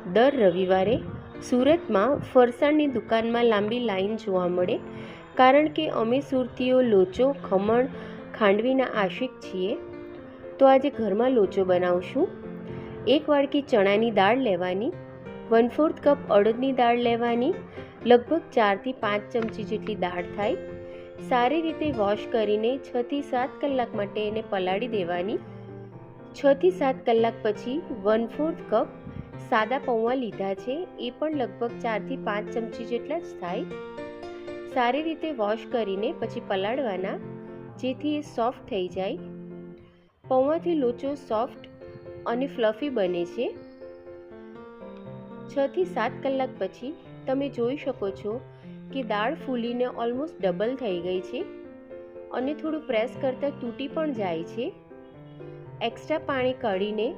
દર રવિવારે સુરતમાં ફરસાણની દુકાનમાં લાંબી લાઈન જોવા મળે, કારણ કે અમે સુરતીઓ લોચો, ખમણ, ખાંડવીના આશિક છીએ. તો આજે ઘરમાં લોચો બનાવશું. 1 વાડકી ચણાની દાળ લેવાની, 1/4 કપ અડદની દાળ લેવાની, લગભગ 4 થી 5 ચમચી જેટલી દાળ થાય. સારી રીતે વોશ કરીને 6 થી 7 કલાક માટે એને પલાળી દેવાની. 6 થી 7 કલાક પછી 1/4 કપ સાદા પૌવા લીધા છે, એ પણ લગભગ 4 થી 5 ચમચી જેટલા જ થાય. સારી રીતે વોશ કરીને પછી પલાળવાના, જેથી એ સોફ્ટ થઈ જાય. પૌવાથી લોચો સોફ્ટ અને ફ્લફી બને છે. 6 થી 7 કલાક પછી તમે જોઈ શકો છો કે દાળ ફૂલીને ઓલમોસ્ટ ડબલ થઈ ગઈ છે અને થોડું પ્રેસ કરતાં તૂટી પણ જાય છે. એક્સ્ટ્રા પાણી કાઢીને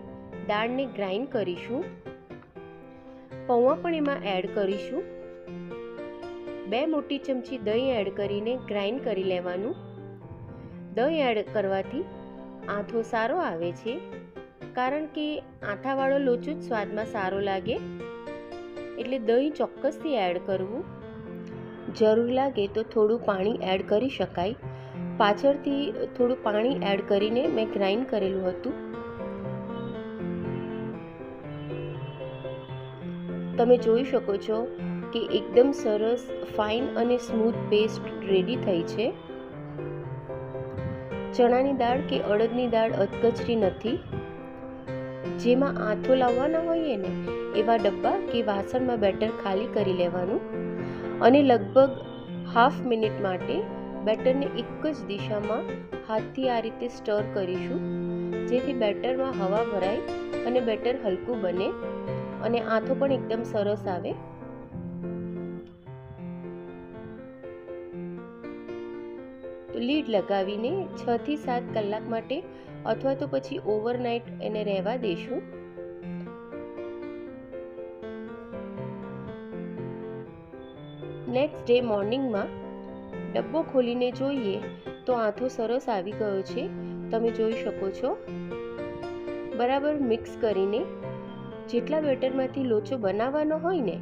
દાળને ગ્રાઇન્ડ કરીશું. પૌવા પણ એમાં એડ કરીશું. 2 મોટી ચમચી દહીં એડ કરીને ગ્રાઇન્ડ કરી લેવાનું. દહીં એડ કરવાથી આથો સારો આવે છે, કારણ કે આથાવાળો લોચો જ સ્વાદમાં સારો લાગે, એટલે દહીં ચોક્કસથી એડ કરવું. જરૂર લાગે તો થોડું પાણી એડ કરી શકાય. પાછળથી થોડું પાણી એડ કરીને મેં ગ્રાઇન્ડ કરેલું હતું. તમે જોઈ શકો છો કે એકદમ સરસ ફાઇન અને સ્મૂથ પેસ્ટ રેડી થઈ છે. ચણાની દાળ કે અડદની દાળ અધકચરી નથી. જેમાં આથો લાવવાના હોઈએ ને એવા ડબ્બા કે વાસણમાં બેટર ખાલી કરી લેવાનું અને લગભગ હાફ મિનિટ માટે બેટરને એક જ દિશામાં હાથથી આ રીતે સ્ટર કરીશું, જેથી બેટરમાં હવા ભરાય અને બેટર હલકું બને અને આથો પણ એકદમ સરસ આવે. તો લીડ લગાવીને 6 થી 7 કલાક માટે અથવા તો પછી ઓવરનાઇટ એને રહેવા દેશું. નેક્સ્ટ ડે મોર્નિંગમાં ડબ્બો ખોલીને જોઈએ તો આથો સરસ આવી ગયો છે. તમે જોઈ શકો છો. બરાબર મિક્સ કરીને જેટલા બેટરમાંથી લોચો બનાવવાનો હોય ને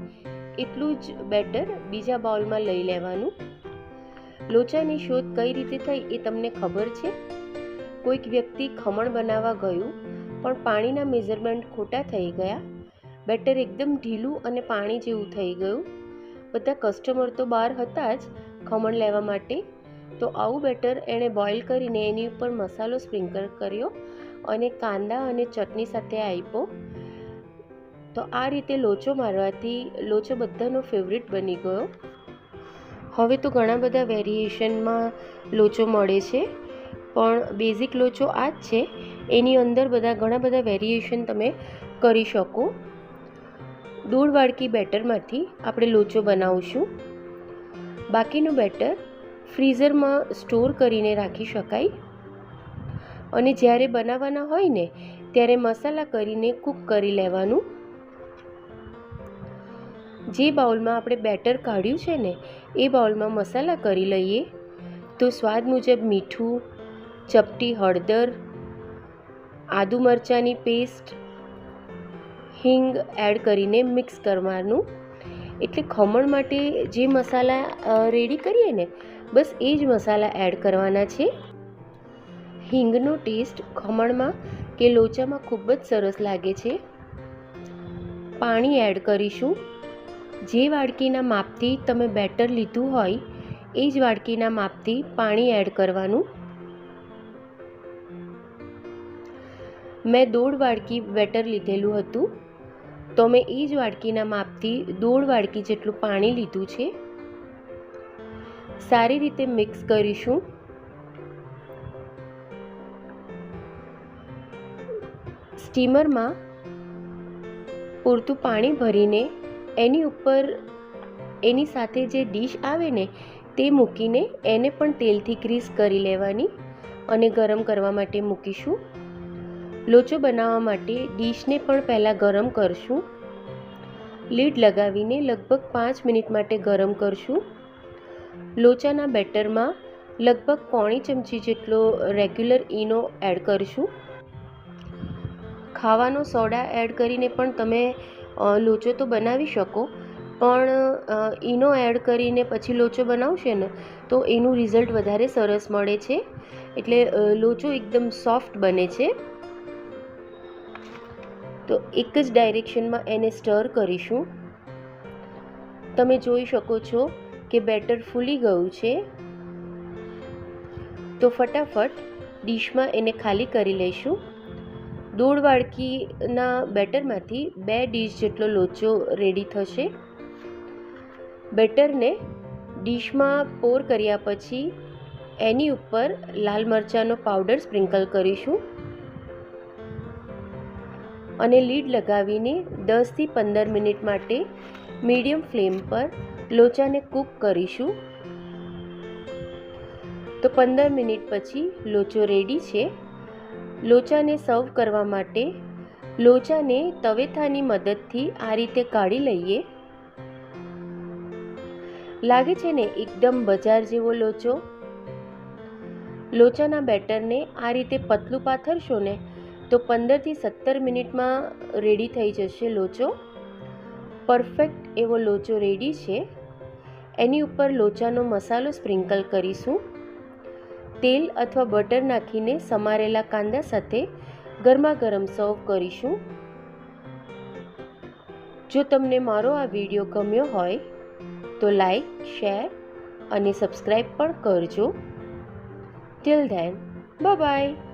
એટલું જ બેટર બીજા બાઉલમાં લઈ લેવાનું. લોચાની શોધ કઈ રીતે થઈ એ તમને ખબર છે? કોઈક વ્યક્તિ ખમણ બનાવવા ગયું, પણ પાણીના મેઝરમેન્ટ ખોટા થઈ ગયા. બેટર એકદમ ઢીલું અને પાણી જેવું થઈ ગયું. બધા કસ્ટમર તો બહાર હતા જ ખમણ લેવા માટે. તો આવું બેટર એણે બોઇલ કરીને એની ઉપર મસાલો સ્પ્રિંકલ કર્યો અને કાંદા અને ચટણી સાથે આપ્યો. તો આ રીતે લોચો મારવાથી લોચો બધાનો ફેવરિટ બની ગયો. હવે તો ઘણા બધા વેરિએશનમાં લોચો મળે છે, પણ બેઝિક લોચો આ જ છે. એની અંદર ઘણા બધા વેરિએશન તમે કરી શકો. 1.5 વાડકી બેટરમાંથી આપણે લોચો બનાવશું. બાકીનું બેટર ફ્રીઝરમાં સ્ટોર કરીને રાખી શકાય અને જ્યારે બનાવવાના હોય ને ત્યારે મસાલા કરીને કૂક કરી લેવાનું. જે બાઉલમાં આપણે બેટર કાઢ્યું છે ને એ બાઉલમાં મસાલા કરી લઈએ. તો સ્વાદ મુજબ મીઠું, ચપટી હળદર, આદુ મરચાંની પેસ્ટ, હિંગ એડ કરીને મિક્સ કરવાનું. એટલે ખમણ માટે જે મસાલા રેડી કરીએ ને બસ એ જ મસાલા એડ કરવાના છે. હિંગનો ટેસ્ટ ખમણમાં કે લોચામાં ખૂબ જ સરસ લાગે છે. પાણી એડ કરીશું. જે વાડકીના માપથી તમે બેટર લીધું હોય એ જ વાડકીના માપથી પાણી એડ કરવાનું. મેં 1.5 વાડકી બેટર લીધેલું હતું, તો મેં એ જ વાડકીના માપથી 1.5 વાડકી જેટલું પાણી લીધું છે. સારી રીતે મિક્સ કરીશું. સ્ટીમરમાં પૂરતું પાણી ભરીને એની ઉપર એની સાથે જે ડીશ આવે ને તે મૂકીને એને પણ તેલથી ગ્રીસ કરી લેવાની અને ગરમ કરવા માટે મૂકીશું. લોચો બનાવવા માટે ડીશને પણ પહેલાં ગરમ કરશું. લીડ લગાવીને લગભગ 5 મિનિટ માટે ગરમ કરશું. લોચાના બેટરમાં લગભગ 1/4 ચમચી જેટલો રેગ્યુલર ઈનો એડ કરીશું. ખાવાનો સોડા એડ કરીને પણ તમે લોચો તો બનાવી શકો, પણ ઈનો એડ કરીને પછી લોચો બનાવશે ને તો એનું રિઝલ્ટ વધારે સરસ મળે છે, એટલે લોચો એકદમ સોફ્ટ બને છે. તો એક જ ડાયરેક્શનમાં એને સ્ટર કરીશું. તમે જોઈ શકો છો કે બેટર ફૂલી ગયું છે. તો ફટાફટ ડીશમાં એને ખાલી કરી લઈશું. 1.5 વાડકીના બેટરમાંથી 2 ડીશ જેટલો લોચો રેડી થશે. બેટરને ડીશમાં પોર કર્યા પછી એની ઉપર લાલ મરચાંનો પાવડર સ્પ્રિંકલ કરીશું અને લીડ લગાવીને 10 થી 15 મિનિટ માટે મીડિયમ ફ્લેમ પર લોચાને કૂક કરીશું. તો 15 મિનિટ પછી લોચો રેડી છે. લોચાને સર્વ કરવા માટે લોચાને તવેથાની મદદથી આ રીતે કાઢી લઈએ. લાગે છે ને એકદમ બજાર જેવો લોચો. લોચાના બેટરને આ રીતે પતલું પાથરશો ને તો 15 થી 17 મિનિટમાં રેડી થઈ જશે લોચો. પરફેક્ટ એવો લોચો રેડી છે. એની ઉપર લોચાનો મસાલો સ્પ્રિંકલ કરીશું. તેલ અથવા બટર નાખીને સમારેલા કાંદા સાથે ગરમા ગરમ સર્વ કરીશું. જો તમને મારો આ વિડીયો ગમ્યો હોય તો લાઈક, શેર અને સબસ્ક્રાઈબ પણ કરજો. Till then, bye bye.